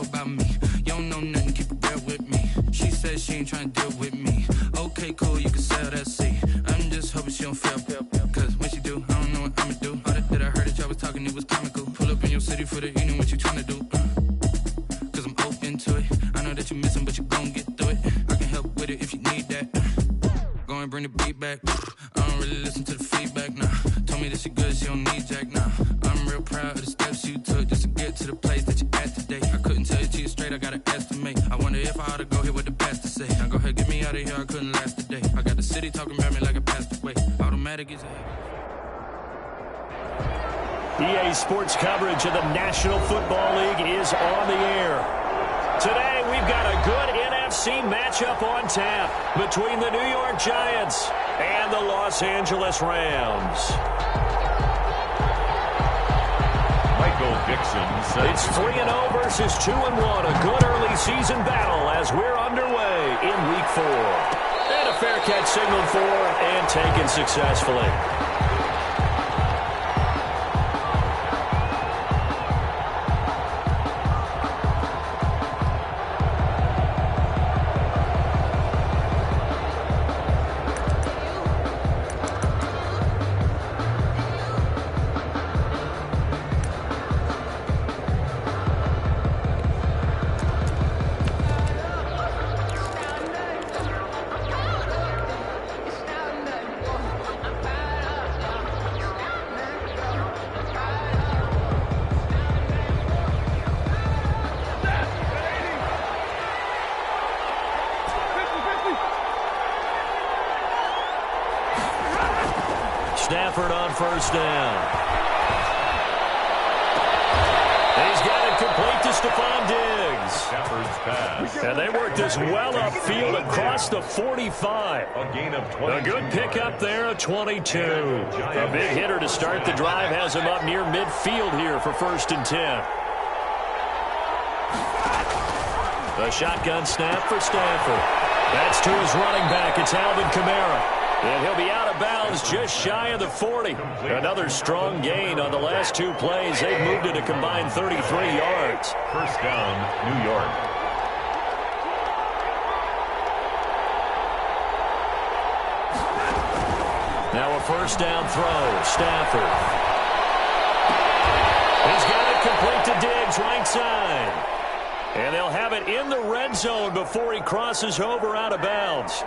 know about me. You don't know nothing, keep it real with me. She said she ain't trying to deal with me. Okay, cool, you can sell that seat. I'm just hoping she don't fail. Cause when she do, I don't know what I'ma do. All that I heard that y'all was talking, it was comical. Pull up in your city for the evening, what you trying to do? Cause I'm open to it. I know that you missing, but you gon' get through it. I can help with it if you need that. Go and bring the beat back. I don't really listen to the feedback, nah. Told me that she good, she don't need Jack, nah. I'm real proud of the steps you took just to get to the place that you at today. I couldn't tell it to you straight, I gotta estimate. I wonder if I ought to go here with the best to say. Now go ahead, get me out of here, I couldn't last a day. I got the city talking about me like I passed away. Automatic is a EA Sports coverage of the National Football League is on the air. Today, we've got a good NFC matchup on tap between the New York Giants and the Los Angeles Rams. Michael Dixon says it's 3-0 versus 2-1. A good early season battle as we're underway in Week 4. And a fair catch signaled for and taken successfully. Stafford on first down. He's got it complete to Stephon Diggs. Stafford's pass. And they worked this well upfield across the 45. A gain of 20. A good pickup there, a 22. A big hitter to start the drive has him up near midfield here for 1st and 10. The shotgun snap for Stafford. That's to his running back. It's Alvin Kamara. And he'll be out of bounds just shy of the 40. Another strong gain on the last 2 plays. They've moved it a combined 33 yards. First down, New York. Now a first down throw. Stafford. He's got it complete to Diggs, right side. And they'll have it in the red zone before he crosses over out of bounds.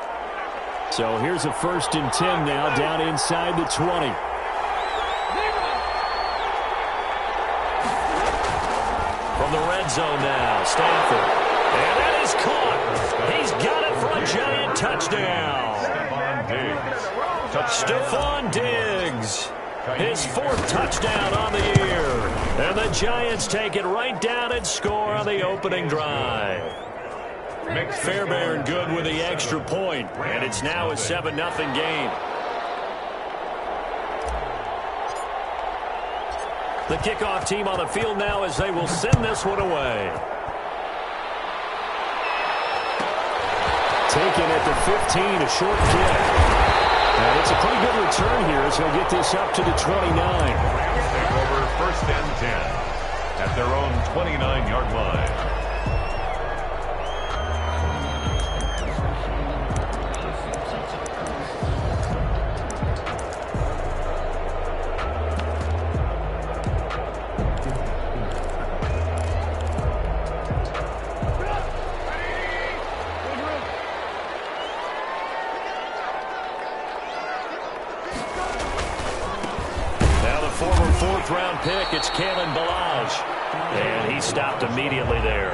So here's a 1st and 10 now down inside the 20. From the red zone now, Stafford. And that is caught. He's got it for a giant touchdown. Stephon Diggs. His 4th touchdown on the year. And the Giants take it right down and score on the opening drive. Fairbairn good with the extra point, and it's now a 7-0 game. The kickoff team on the field now as they will send this one away. Taken at the 15, a short kick. And it's a pretty good return here as he'll get this up to the 29. Rams take over 1st and 10 at their own 29-yard line. Round pick, it's Kalen Ballage. And he stopped immediately there.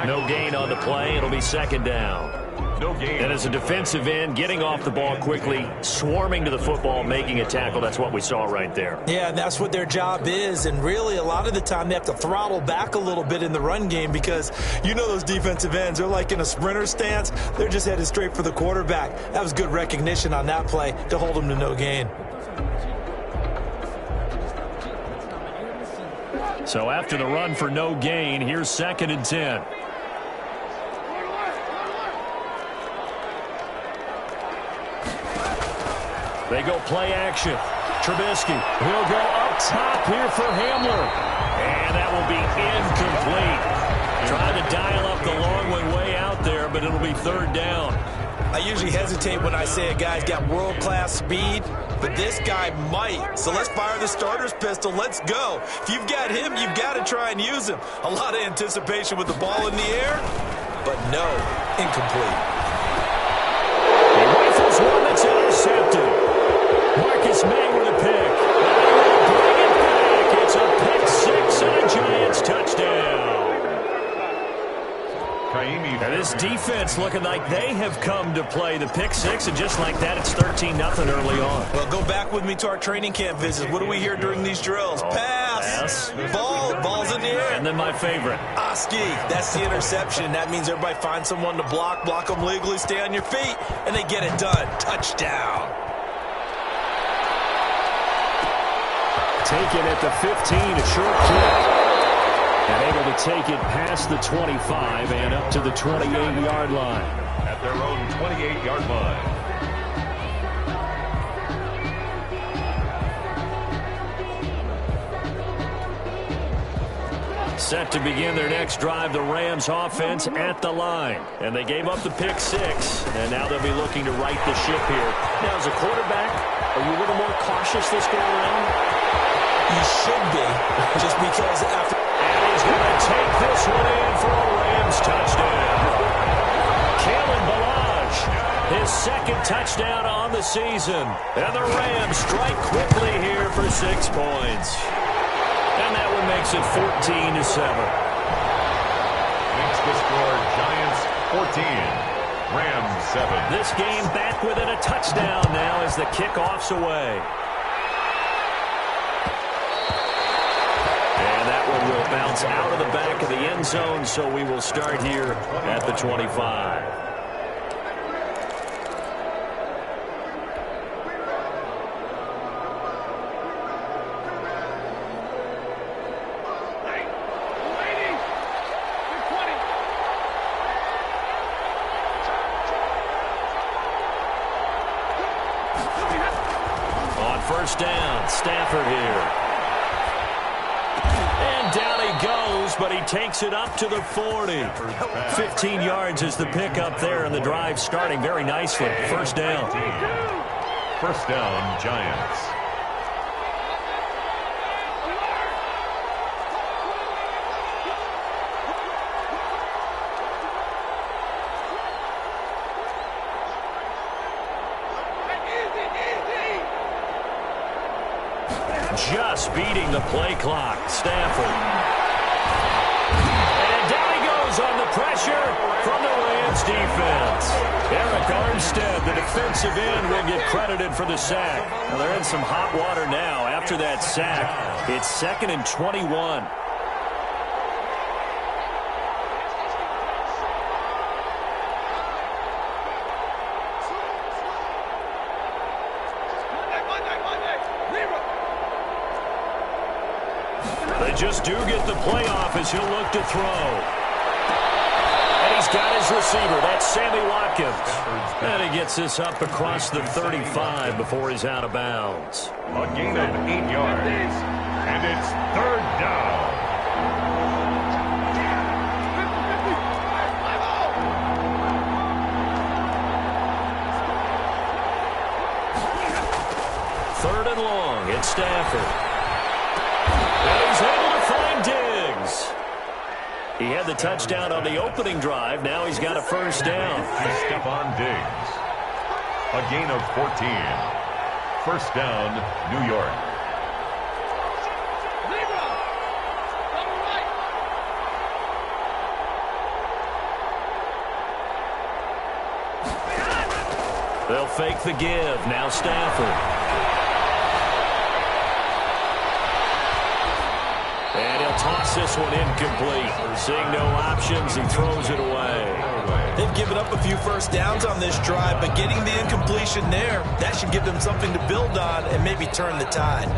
No gain on the play. It'll be 2nd down. No gain. And as a defensive end, getting off the ball quickly, swarming to the football, making a tackle, that's what we saw right there. Yeah, and that's what their job is. And really, a lot of the time, they have to throttle back a little bit in the run game because you know those defensive ends, they're like in a sprinter stance. They're just headed straight for the quarterback. That was good recognition on that play to hold them to no gain. So after the run for no gain, here's 2nd and 10. They go play action. Trubisky, he'll go up top here for Hamler. And that will be incomplete. It'll be third down. I usually hesitate when I say a guy's got world-class speed, but this guy might. So let's fire the starter's pistol. Let's go. If you've got him, you've got to try and use him. A lot of anticipation with the ball in the air, but no, incomplete. He rifles one that's intercepted. Marcus May with a pick. Bring it back. It's a pick six and a Giants touchdown. And this defense looking like they have come to play the pick six, and just like that, it's 13-0 early on. Well, go back with me to our training camp visits. What do we hear during these drills? Pass. Ball's in the air. And then my favorite. Oski, that's the interception. That means everybody finds someone to block them legally, stay on your feet, and they get it done. Touchdown. Taken at the 15, a short kick. And able to take it past the 25 and up to the 28-yard line. At their own 28-yard line. Set to begin their next drive, the Rams offense at the line. And they gave up the pick six, and now they'll be looking to right the ship here. Now, as a quarterback, are you a little more cautious this go around? You should be, just because after... And he's going to take this one in for a Rams touchdown. Kalen Ballage, his second touchdown on the season. And the Rams strike quickly here for 6 points. And that one makes it 14-7. Makes the score Giants 14, Rams 7. This game back within a touchdown now as the kickoff's away. Will bounce out of the back of the end zone, so we will start here at the 25. On first down, Stafford here. Down he goes, but he takes it up to the 40. 15 yards is the pickup there, and the drive starting very nicely. First down. First down, Giants. Just beating the play clock. Stafford. And down he goes on the pressure from the Rams defense. Eric Armstead, the defensive end, will get credited for the sack. Now they're in some hot water now. After that sack, it's 2nd and 21. They just do get the playoff as he'll look to throw. And he's got his receiver. That's Sammy Watkins. And he gets this up across the 35 before he's out of bounds. A gain of 8 yards. And it's third down. Third and long. It's Stafford. And he's able to find Diggs. He had the touchdown on the opening drive. Now he's got a first down. Stephon Diggs. A gain of 14. First down, New York. They'll fake the give. Now Stafford. And he'll toss this one incomplete. Seeing no options, he throws it away. They've given up a few first downs on this drive, but getting the incompletion there, that should give them something to build on and maybe turn the tide.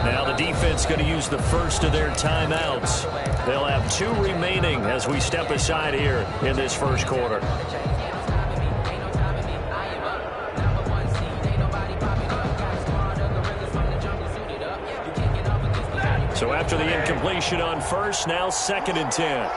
Now the defense going to use the first of their timeouts. They'll have 2 remaining as we step aside here in this first quarter. So after the incompletion on first, now 2nd and 10.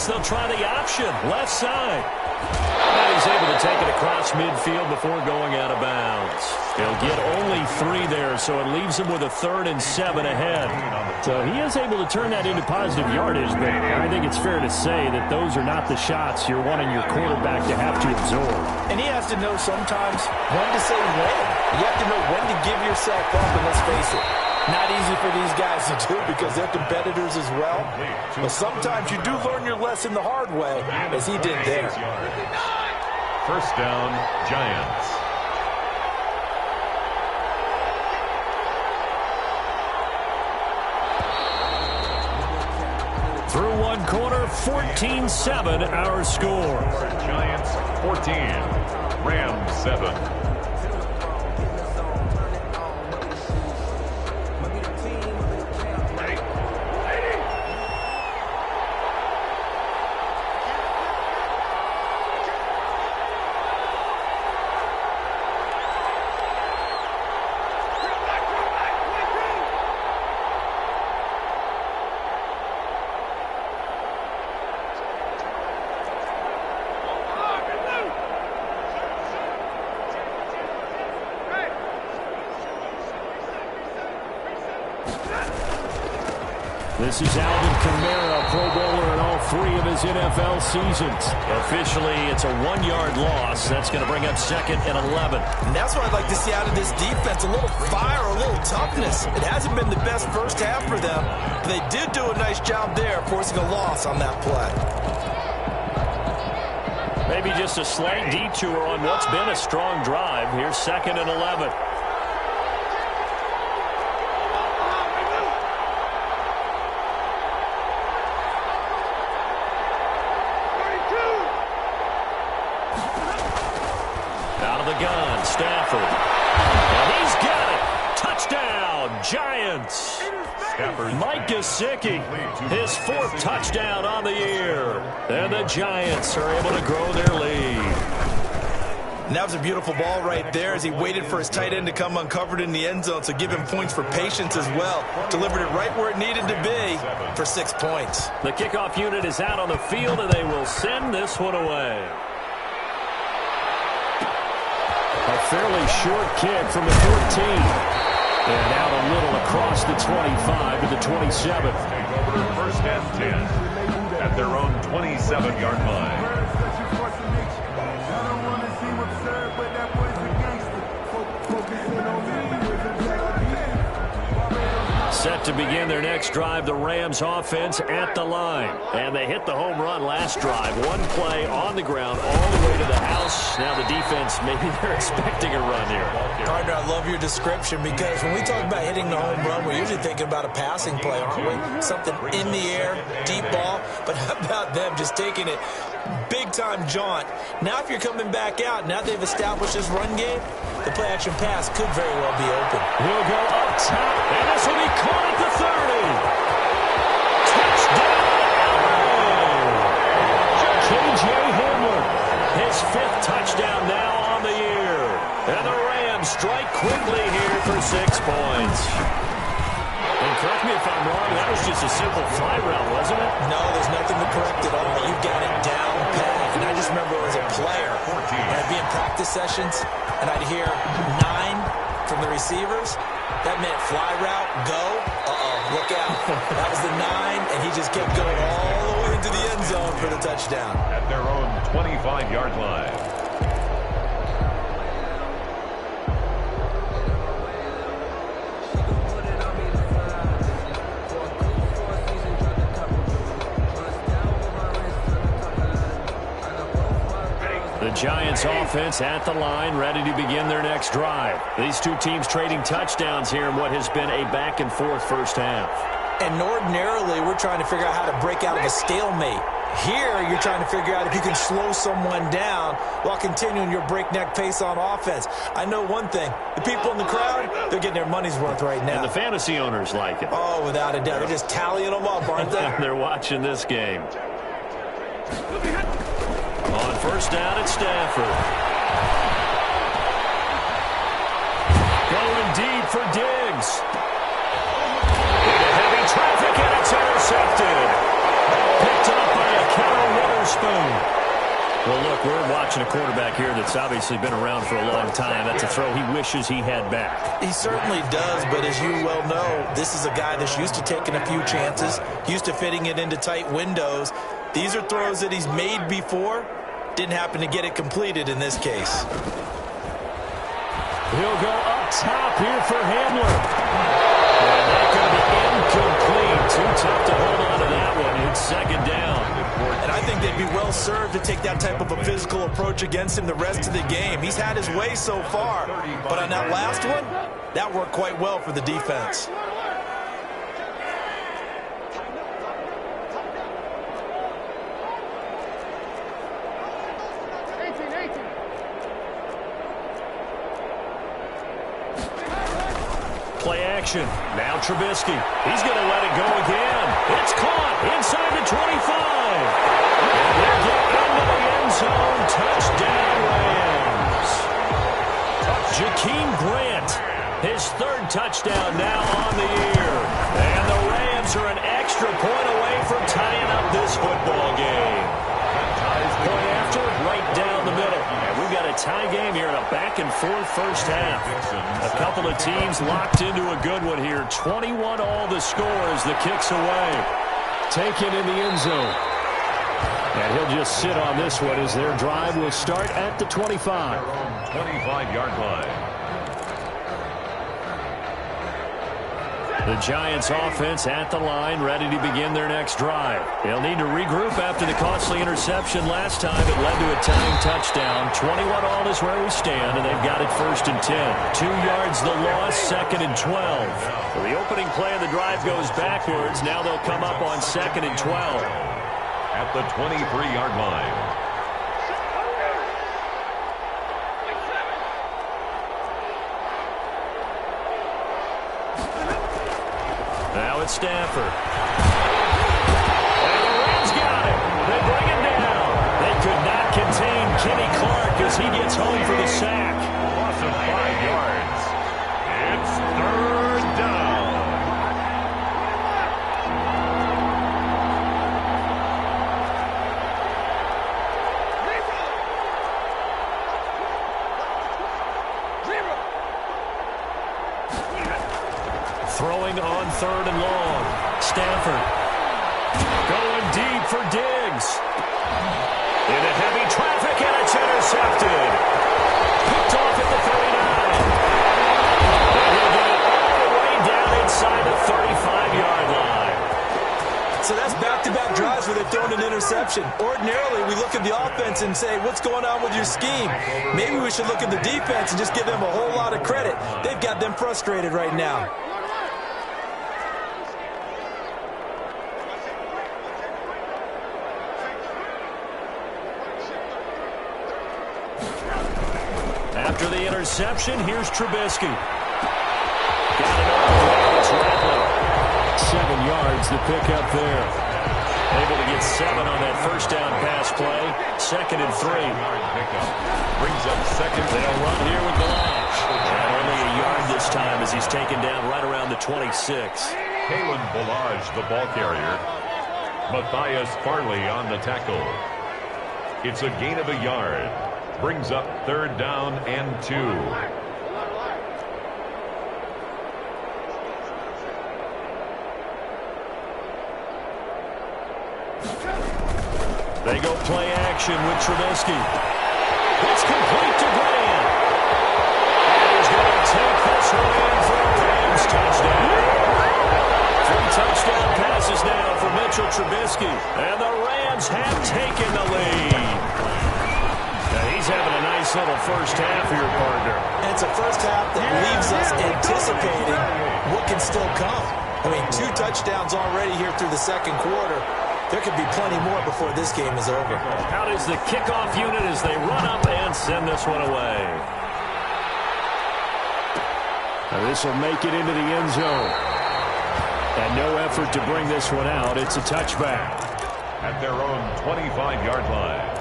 They'll try the option, left side. And he's able to take it across midfield before going out of bounds. He'll get only 3 there, so it leaves him with a 3rd and 7 ahead. So he is able to turn that into positive yardage, but I think it's fair to say that those are not the shots you're wanting your quarterback to have to absorb. And he has to know sometimes when to say when. You have to know when to give yourself up, and let's face it, not easy for these guys to do because they're competitors as well. But sometimes you do learn your lesson the hard way, as he did there. First down, Giants. Through one quarter, 14-7 our score. Giants 14, Rams 7. This is Alvin Kamara, Pro Bowler in all 3 of his NFL seasons. Officially, it's a 1-yard loss. That's going to bring up 2nd and 11. And that's what I'd like to see out of this defense, a little fire, a little toughness. It hasn't been the best first half for them. But they did do a nice job there, forcing a loss on that play. Maybe just a slight detour on what's been a strong drive. Here's 2nd and 11. Stafford. And he's got it. Touchdown, Giants. Mike Gesicki, his 4th touchdown on the year. And the Giants are able to grow their lead. And that was a beautiful ball right there as he waited for his tight end to come uncovered in the end zone, so give him points for patience as well. Delivered it right where it needed to be for 6 points. The kickoff unit is out on the field, and they will send this one away. A fairly short kick from the 14. And out a little across the 25 to the 27. First and 10 at their own 27-yard line. Set to begin their next drive, the Rams offense at the line. And they hit the home run last drive. 1 play on the ground all the way to the house. Now the defense, maybe they're expecting a run here. Partner, I love your description because when we talk about hitting the home run, we're usually thinking about a passing play, aren't we? Something in the air, deep ball. But how about them just taking it big-time jaunt? Now if you're coming back out, now they've established this run game, the play-action pass could very well be open. He'll go up top, and this will be caught at the 30. Touchdown! K.J. Hamler, his 5th touchdown now on the year. And the Rams strike quickly here for 6 points. And correct me if I'm wrong, that was just a simple fly route, wasn't it? No, there's nothing to correct at all. You've got it down pat. And I just remember as a player, when I'd be in practice sessions, and I'd hear 9 from the receivers. That meant fly route, go. Look out. That was the 9, and he just kept going all the way into the end zone for the touchdown. At their own 25-yard line. The Giants offense at the line, ready to begin their next drive. These 2 teams trading touchdowns here in what has been a back-and-forth first half. And ordinarily, we're trying to figure out how to break out of a stalemate. Here, you're trying to figure out if you can slow someone down while continuing your breakneck pace on offense. I know one thing. The people in the crowd, they're getting their money's worth right now. And the fantasy owners like it. Oh, without a doubt. They're just tallying them up, aren't they? They're watching this game. On first down, it's Stafford. Going deep for Diggs. Into heavy traffic, and it's intercepted. Picked up by a Carroll Witherspoon. Well, look, we're watching a quarterback here that's obviously been around for a long time. That's a throw he wishes he had back. He certainly does, but as you well know, this is a guy that's used to taking a few chances, used to fitting it into tight windows. These are throws that he's made before. Didn't happen to get it completed in this case. He'll go up top here for Hamler. And that's going to be incomplete. Too tough to hold on to that one. It's second down. And I think they'd be well served to take that type of a physical approach against him the rest of the game. He's had his way so far, but on that last one, that worked quite well for the defense. Play action. Now Trubisky. He's going to let it go again. It's caught inside the 25. And they get into the end zone. Touchdown, Rams. Jakeem Grant, his third touchdown now on the year. And the Rams are an extra point away from tying up this football game. Point after, right down the middle. And we've got a tie game here in a back-and-forth first half. A couple of teams locked into a good one here. 21 all the score as the kick's away. Taken in the end zone. And he'll just sit on this one as their drive will start at the 25. 25-yard line. The Giants offense at the line, ready to begin their next drive. They'll need to regroup after the costly interception last time. It led to a tying touchdown. 21 all is where we stand, and they've got it 1st and 10. 2 yards the loss, 2nd and 12. So the opening play of the drive goes backwards. Now they'll come up on 2nd and 12. At the 23-yard line. Now it's Stafford. And the Rams got it. They bring him down. They could not contain Kenny Clark as he gets home for the sack. Loss of 5 yards. It's 3rd down. Throwing on 3rd and long. Stafford going deep for Diggs. Into heavy traffic, and it's intercepted. Picked off at the 39. And he'll get it all the way down inside the 35-yard line. So that's back-to-back drives where they've thrown an interception. Ordinarily, we look at the offense and say, what's going on with your scheme? Maybe we should look at the defense and just give them a whole lot of credit. They've got them frustrated right now. After the interception, here's Trubisky. Got it off. It's Rattler. 7 yards the pickup there. Able to get 7 on that first down pass play. 2nd and 3. Brings up 2nd. They'll run here with Balaj. And only a yard this time as he's taken down right around the 26. Kalen Balaj, the ball carrier. Matthias Farley on the tackle. It's a gain of a yard. Brings up 3rd down and 2. They go play action with Trubisky. It's complete to Grant. And he's going to take this one in for a Rams touchdown. 3 touchdown passes now for Mitchell Trubisky. And the Rams have taken the lead. Now he's having a nice little first half for your partner. And it's a first half that leaves us anticipating what can still come. I mean, 2 touchdowns already here through the second quarter. there could be plenty more before this game is over. Out is the kickoff unit as they run up and send this one away. Now this will make it into the end zone. And no effort to bring this one out. It's a touchback. At their own 25-yard line.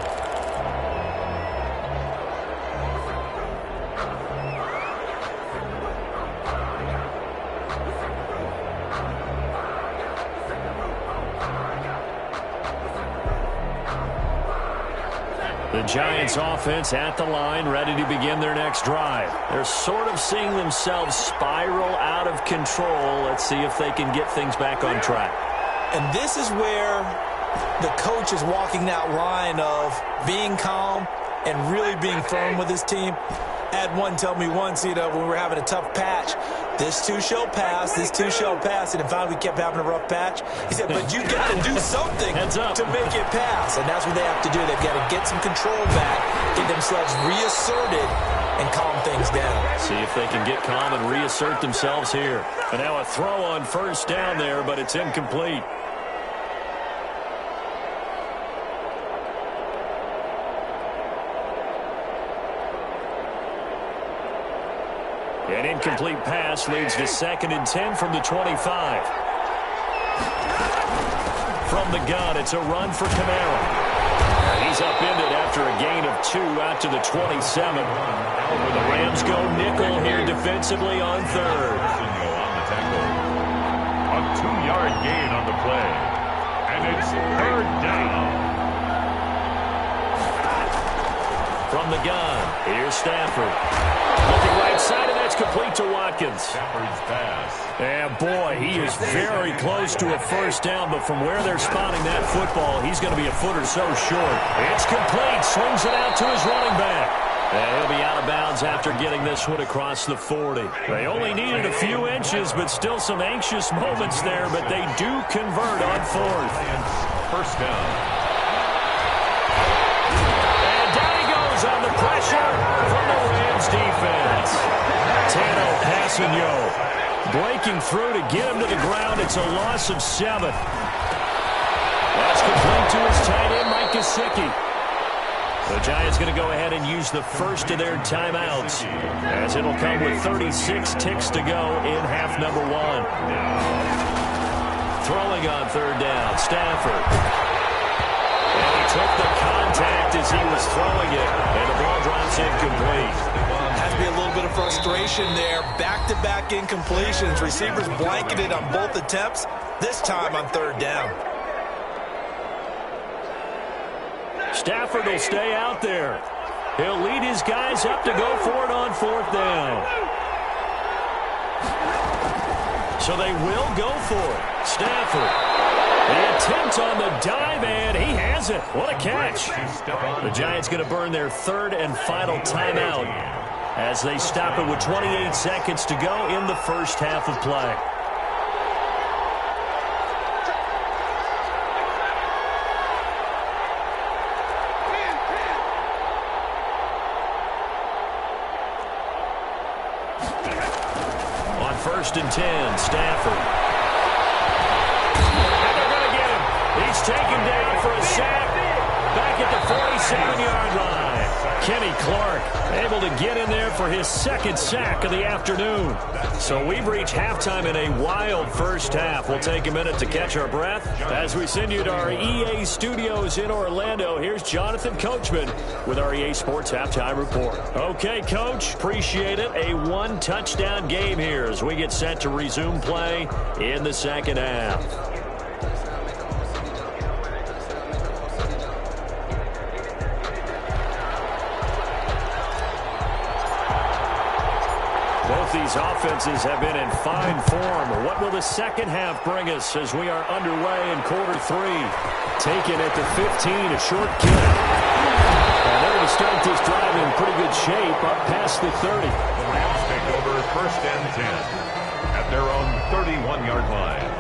The Giants offense at the line, ready to begin their next drive. They're sort of seeing themselves spiral out of control. Let's see if they can get things back on track. And this is where the coach is walking that line of being calm and really being firm with his team. Had one tell me once, when we were having a tough patch, this too shall pass, this too shall pass. And if finally we kept having a rough patch, he said, but you got to do something to make it pass. And that's what they have to do. They've got to get some control back, get themselves reasserted, and calm things down. See if they can get calm and reassert themselves here. And now a throw on first down there, but it's incomplete. An incomplete pass leads to 2nd and 10 from the 25. From the gun, it's a run for Camara. He's upended after a gain of 2 out to the 27. The Rams go nickel here defensively on 3rd. A 2-yard gain on the play. And it's 3rd down. From the gun, here's Stafford. Looking right side, and that's complete to Watkins. Stafford's pass. And boy, he is very close to a first down, but from where they're spotting that football, he's going to be a foot or so short. It's complete. Swings it out to his running back. And he'll be out of bounds after getting this one across the 40. They only needed a few inches, but still some anxious moments there, but they do convert on 4th. First down. On the pressure from the Rams defense. Tano Passanio breaking through to get him to the ground. It's a loss of 7. That's complete to his tight end, Mike Gesicki. The Giants going to go ahead and use the first of their timeouts, as it'll come with 36 ticks to go in half number 1. Throwing on 3rd down, Stafford. And he took the contact as he was throwing it, and the ball drops incomplete. Has to be a little bit of frustration there. Back-to-back incompletions. Receivers blanketed on both attempts, this time on 3rd down. Stafford will stay out there. He'll lead his guys up to go for it on 4th down. So they will go for it. Stafford. The attempt on the dive, and he has it. What a catch. The Giants going to burn their 3rd and final timeout as they stop it with 28 seconds to go in the first half of play. On 1st and 10, Stafford. He's taken down for a sack back at the 47-yard line. Kenny Clark able to get in there for his 2nd sack of the afternoon. So we've reached halftime in a wild first half. We'll take a minute to catch our breath as we send you to our EA studios in Orlando. Here's Jonathan Coachman with our EA Sports Halftime Report. Okay, Coach, appreciate it. A 1-touchdown game here as we get set to resume play in the 2nd half. These offenses have been in fine form. What will the 2nd half bring us as we are underway in quarter 3? Taken at the 15, a short kick. And they're going to start this drive in pretty good shape up past the 30. The Rams take over 1st and 10 at their own 31-yard line.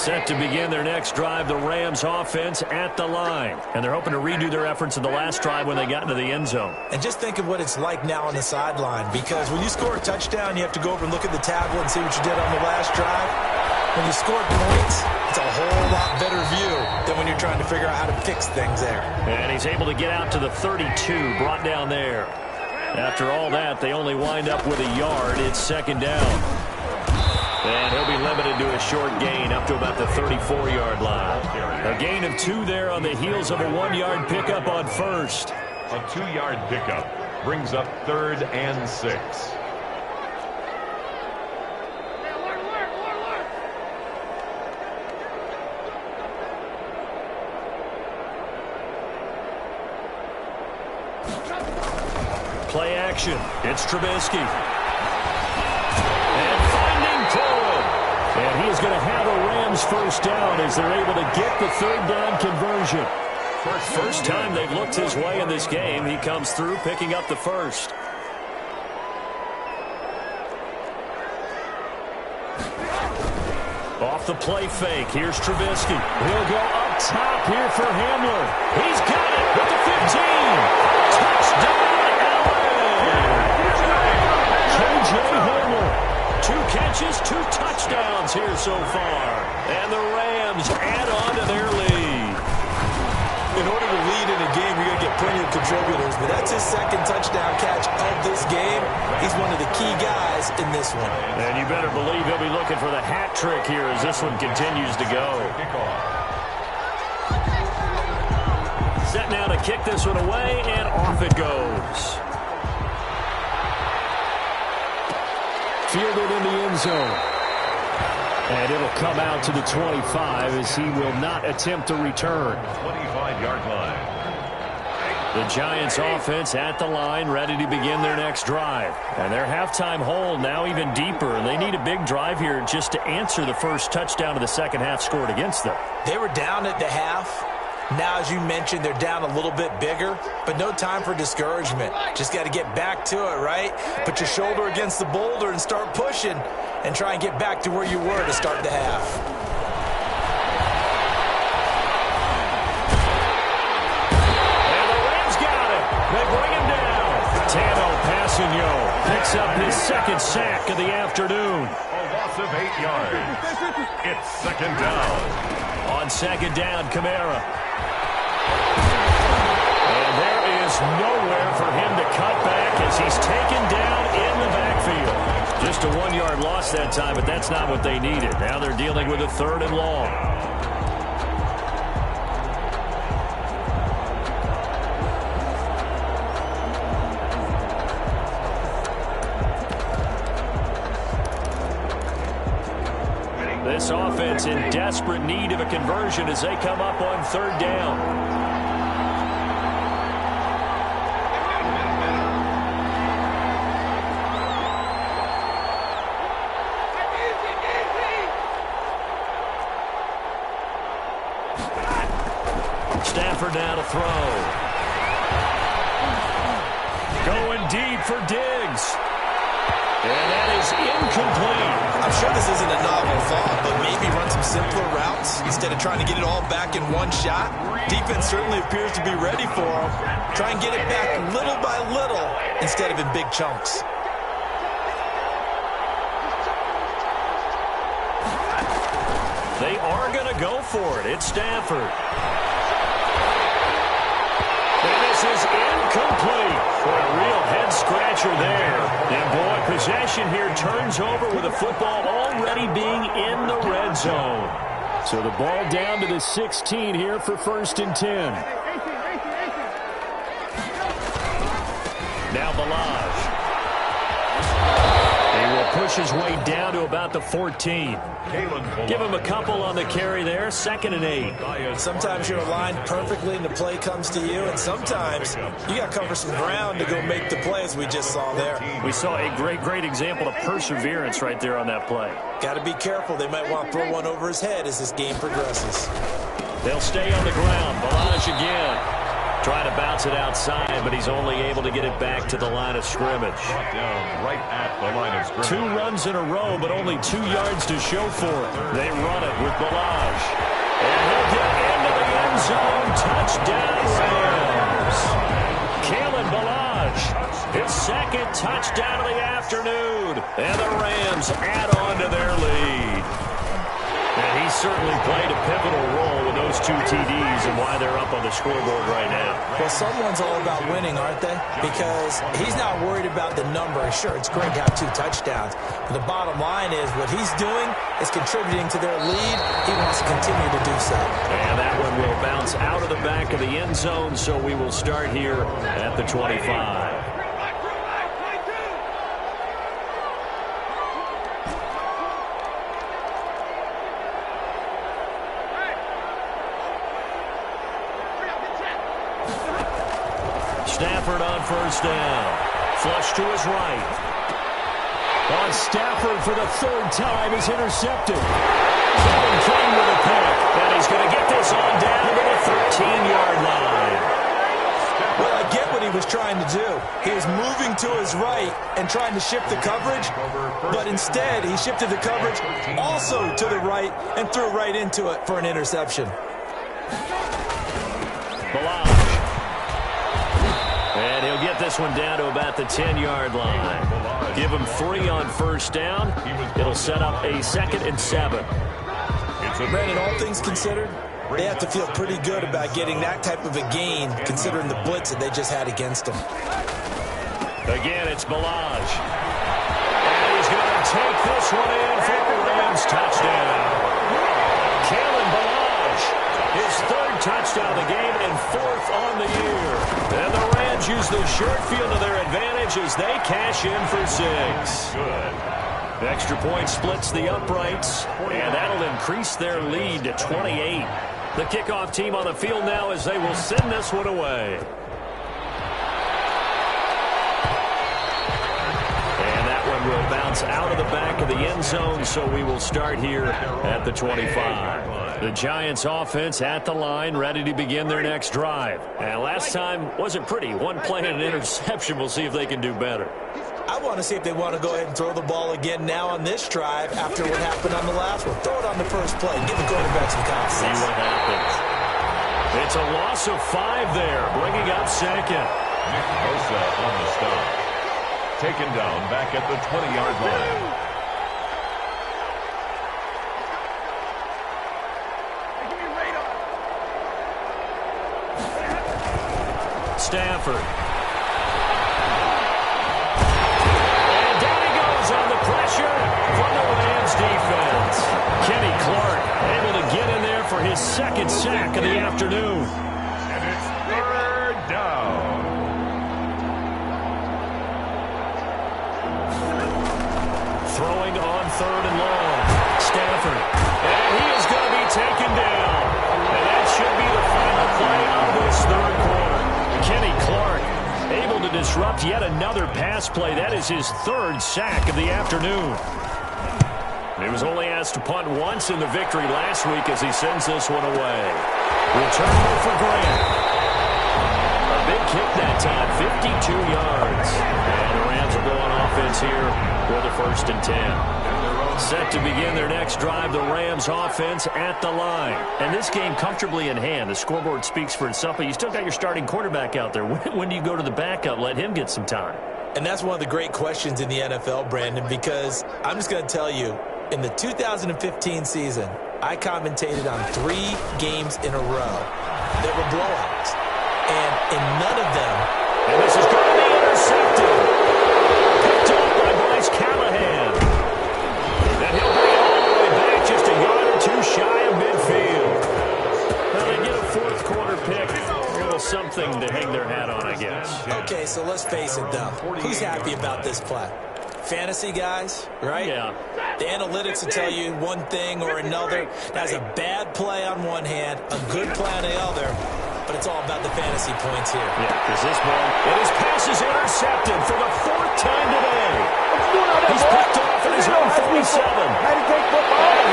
Set to begin their next drive, the Rams offense at the line. And they're hoping to redo their efforts in the last drive when they got into the end zone. And just think of what it's like now on the sideline, because when you score a touchdown, you have to go over and look at the tablet and see what you did on the last drive. When you score points, it's a whole lot better view than when you're trying to figure out how to fix things there. And he's able to get out to the 32, brought down there. After all that, they only wind up with a yard. It's second down. And he'll be limited to a short gain up to about the 34-yard line. A gain of 2 there on the heels of a 1-yard pickup on first. A 2-yard pickup brings up 3rd and 6. Play action. It's Trubisky. And finding Cohen. And he is going to have a Rams first down as they're able to get the 3rd down conversion. First time they've looked his way in this game. He comes through picking up the first. Off the play fake. Here's Trubisky. He'll go up top here for Hamler. He's got it with the 15. Touchdown. J. Hamler, 2 catches, 2 touchdowns here so far. And the Rams add on to their lead. In order to lead in a game, you're going to get plenty of contributors, but that's his 2nd touchdown catch of this game. He's one of the key guys in this one. And you better believe he'll be looking for the hat trick here as this one continues to go. Set now to kick this one away, and off it goes. Fielded in the end zone. And it'll come out to the 25 as he will not attempt to return. 25-yard line. The Giants offense at the line, ready to begin their next drive. And their halftime hole now even deeper. And they need a big drive here just to answer the first touchdown of the second half scored against them. They were down at the half. Now, as you mentioned, they're down a little bit bigger, but no time for discouragement. Just got to get back to it, right? Put your shoulder against the boulder and start pushing and try and get back to where you were to start the half. And the Rams got it. They bring him down. Tano Passigno picks up his 2nd sack of the afternoon. A loss of 8 yards. It's second down. On second down, Kamara. And there is nowhere for him to cut back as he's taken down in the backfield. Just a 1-yard loss that time, but that's not what they needed. Now they're dealing with a 3rd and long. This offense in desperate need of a conversion as they come up on 3rd down. Stafford now to throw. Going deep for Diggs. And that is incomplete. I'm sure this isn't a novel thought, but maybe run some simpler routes instead of trying to get it all back in one shot. Defense certainly appears to be ready for him. Try and get it back little by little instead of in big chunks. They are going to go for it. It's Stafford. And this is incomplete. For a real head-scratcher there. And, boy, possession here turns over with the football already being in the red zone. So the ball down to the 16 here for 1st and 10. Now Balaj. He will push his way down to about the 14. Give him a couple on the carry there. 2nd and 8. Sometimes you're aligned perfectly and the play comes to you, and sometimes you got to cover some ground to go make the play, as we just saw there. We saw a great example of perseverance right there on that play. Got to be careful. They might want to throw one over his head as this game progresses. They'll stay on the ground. Balaj again. Trying to bounce it outside, but he's only able to get it back to the line of scrimmage. Down right at the line of scrimmage. 2 runs in a row, but only 2 yards to show for it. They run it with Balaj. And he'll get into the end zone. Touchdown, Rams. Kalen Balaj, his second touchdown of the afternoon. And the Rams add on to their lead. And he certainly played a pivotal role with those 2 TDs and why they're up on the scoreboard right now. Well, someone's all about winning, aren't they? Because he's not worried about the number. Sure, it's great to have 2 touchdowns. But the bottom line is what he's doing is contributing to their lead. He wants to continue to do so. And that one will bounce out of the back of the end zone, so we will start here at the 25. Stafford on first down. Flush to his right. On Stafford for the 3rd time is intercepted. Kevin King with a pick. And he's going to get this on down to the 13-yard line. Well, I get what he was trying to do. He was moving to his right and trying to shift the coverage, but instead he shifted the coverage also to the right and threw right into it for an interception. Balaj. And he'll get this one down to about the 10-yard line. Give him 3 on first down. It'll set up a 2nd and 7. Brandon, all things considered, they have to feel pretty good about getting that type of a gain considering the blitz that they just had against them. Again, it's Balaj. And he's going to take this one in for a Rams touchdown. Kalen Balaj, his 3rd touchdown of the game and 4th on the year. And the Rams use the short field to their advantage as they cash in for 6. Good. The extra point splits the uprights, and that'll increase their lead to 28. The kickoff team on the field now as they will send this one away. And that one will bounce out of the back of the end zone, so we will start here at the 25. The Giants offense at the line, ready to begin their next drive. And last time wasn't pretty. 1 play and an interception. We'll see if they can do better. I want to see if they want to go ahead and throw the ball again now on this drive after what happened on the last one. Throw it on the first play. Give the quarterback some confidence. See what happens. It's a loss of 5 there, bringing up 2nd. Nick Bosa on the stop. Taken down back at the 20-yard line. Stafford. And down he goes on the pressure from the Rams defense. Kenny Clark able to get in there for his 2nd sack of the afternoon. And it's 3rd down. Throwing on 3rd and long. Stafford. And he is going to be taken down. And that should be the final play of this 3rd quarter. Kenny Clark able to disrupt yet another pass play. That is his 3rd sack of the afternoon. He was only asked to punt once in the victory last week as he sends this one away. Return for Grant. A big kick that time, 52 yards. And the Rams will go on offense here with a 1st and 10. Set to begin their next drive, the Rams offense at the line. And this game comfortably in hand. The scoreboard speaks for itself, but you still got your starting quarterback out there. When do you go to the backup? Let him get some time. And that's one of the great questions in the NFL, Brandon, because I'm just going to tell you, in the 2015 season, I commentated on 3 games in a row that were blowouts. And in none of them... And this is going to be intercepted. Picked up by Bryce Callahan. And he'll bring it all the way back just a yard or 2 shy of midfield. Now they get a 4th quarter pick. A little something to hang their hat on, I guess. Okay, so let's face it, though. Who's happy about this play? Fantasy guys, right? Yeah. The analytics will tell you one thing or another. That's a bad play on one hand, a good play on the other, but it's all about the fantasy points here. Yeah, because this ball, and his pass is intercepted for the 4th time today. He's picked off at his own 47. And he will bring it back.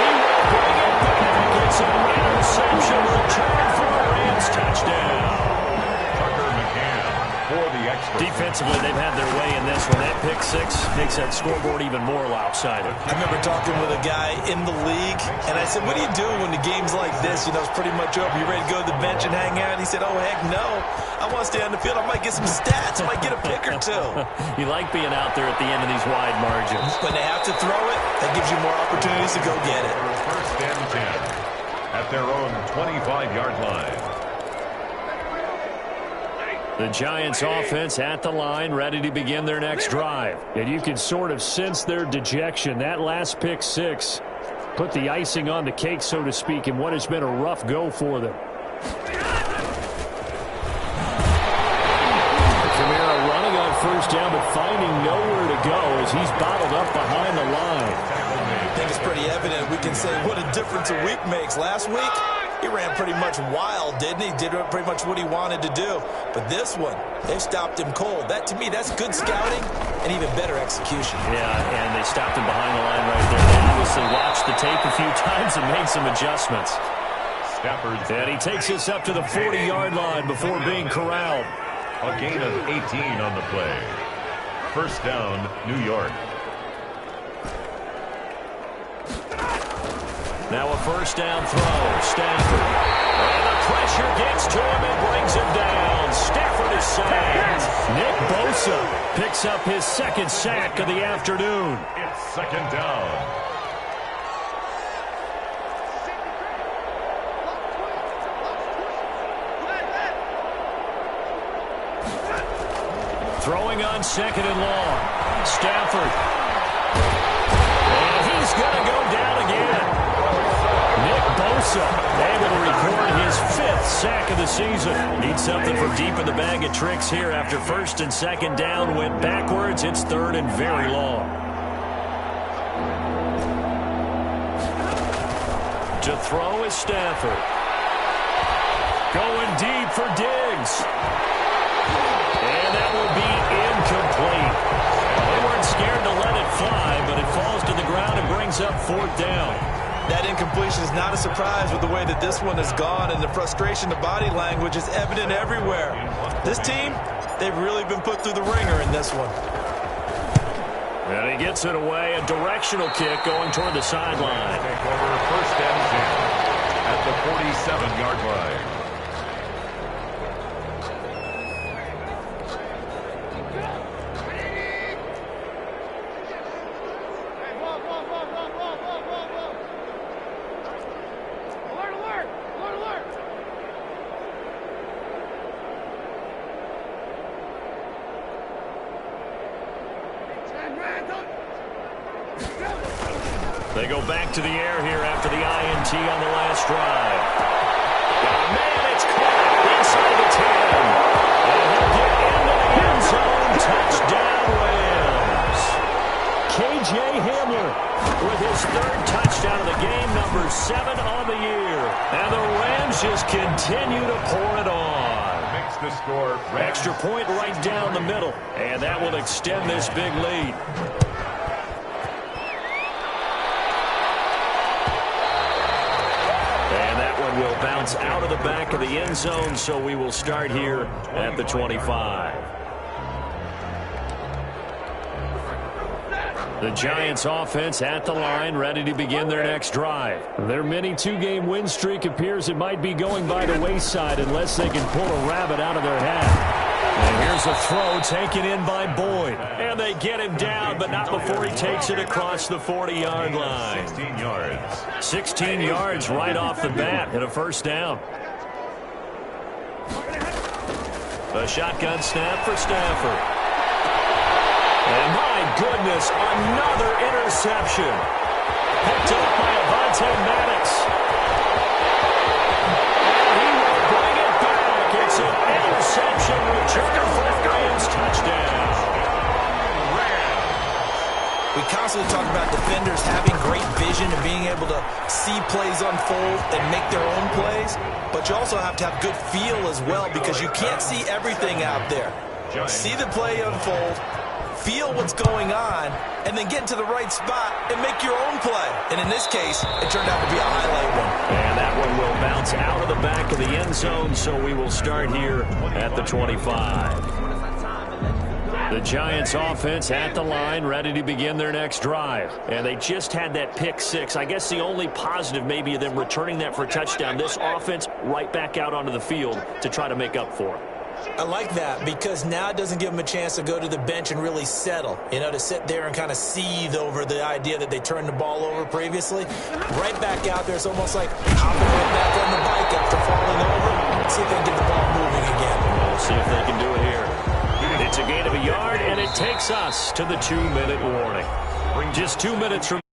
It's an interception return for a Rams touchdown. Defensively, they've had their way in this one. That pick six makes that scoreboard even more lopsided. I remember talking with a guy in the league, and I said, what do you do when the game's like this? You know, it's pretty much over. You ready to go to the bench and hang out? He said, oh, heck no. I want to stay on the field. I might get some stats. I might get a pick or two. You like being out there at the end of these wide margins. When they have to throw it, that gives you more opportunities to go get it. First and 10 at their own 25-yard line. The Giants offense at the line, ready to begin their next drive. And you can sort of sense their dejection. That last pick six put the icing on the cake, so to speak, in what has been a rough go for them. Kamara running on first down, but finding nowhere to go as he's bottled up behind the line. I think it's pretty evident. We can say what a difference a week makes. Last week, he ran pretty much wild, didn't he? Did pretty much what he wanted to do. But this one, they stopped him cold. That, to me, that's good scouting and even better execution. Yeah, and they stopped him behind the line right there. They obviously watched the tape a few times and made some adjustments. And he takes us up to the 40-yard line before being corralled. A gain of 18 on the play. First down, New York. Now a first down throw. Stafford. And the pressure gets to him and brings him down. Stafford is sacked. Nick Bosa picks up his second sack of the afternoon. It's second down. Throwing on second and long. Stafford. And he's going to go down again. Nick Bosa able to record his fifth sack of the season. Needs something from deep in the bag of tricks here after first and second down went backwards. It's third and very long. To throw is Stafford. Going deep for Diggs. And that will be incomplete. They weren't scared to let it fly, but it falls to the ground and brings up fourth down. That incompletion is not a surprise with the way that this one has gone, and the frustration, the body language is evident everywhere. This team, they've really been put through the ringer in this one. And he gets it away, a directional kick going toward the sideline. Take over first and 10 at the 47-yard line. They go back to the air here after the INT on the last drive. Oh, man, it's caught inside the 10. And he'll get into the end zone. Touchdown, Rams. K.J. Hamler with his third touchdown of the game, number 7 on the year. And the Rams just continue to pour it on. Makes the score. Extra point right down the middle. And that will extend this big lead. Will bounce out of the back of the end zone, so we will start here at the 25. The Giants offense at the line, ready to begin their next drive. Their mini two-game win streak appears it might be going by the wayside unless they can pull a rabbit out of their hat. And here's a throw taken in by Boyd. And they get him down, but not before he takes it across the 40-yard line. 16 yards. 16 yards right off the bat and a first down. A shotgun snap for Stafford. And my goodness, another interception. Picked up by Avonte Maddox. And he will bring it back. It's an interception return for Rams touchdown. We constantly talk about defenders having great vision and being able to see plays unfold and make their own plays, but you also have to have good feel as well because you can't see everything out there. See the play unfold, feel what's going on, and then get to the right spot and make your own play. And in this case, it turned out to be a highlight one. And that one will bounce out of the back of the end zone, so we will start here at the 25. The Giants offense at the line, ready to begin their next drive. And they just had that pick six. I guess the only positive maybe of them returning that for a touchdown. This offense right back out onto the field to try to make up for it. I like that because now it doesn't give them a chance to go to the bench and really settle, to sit there and kind of seethe over the idea that they turned the ball over previously. Right back out there, it's almost like hopping right back on the bike after falling over. Let's see if they can get the ball moving again. We'll see if they can do it here. It's a gain of a yard, and it takes us to the 2-minute warning. Just 2 minutes from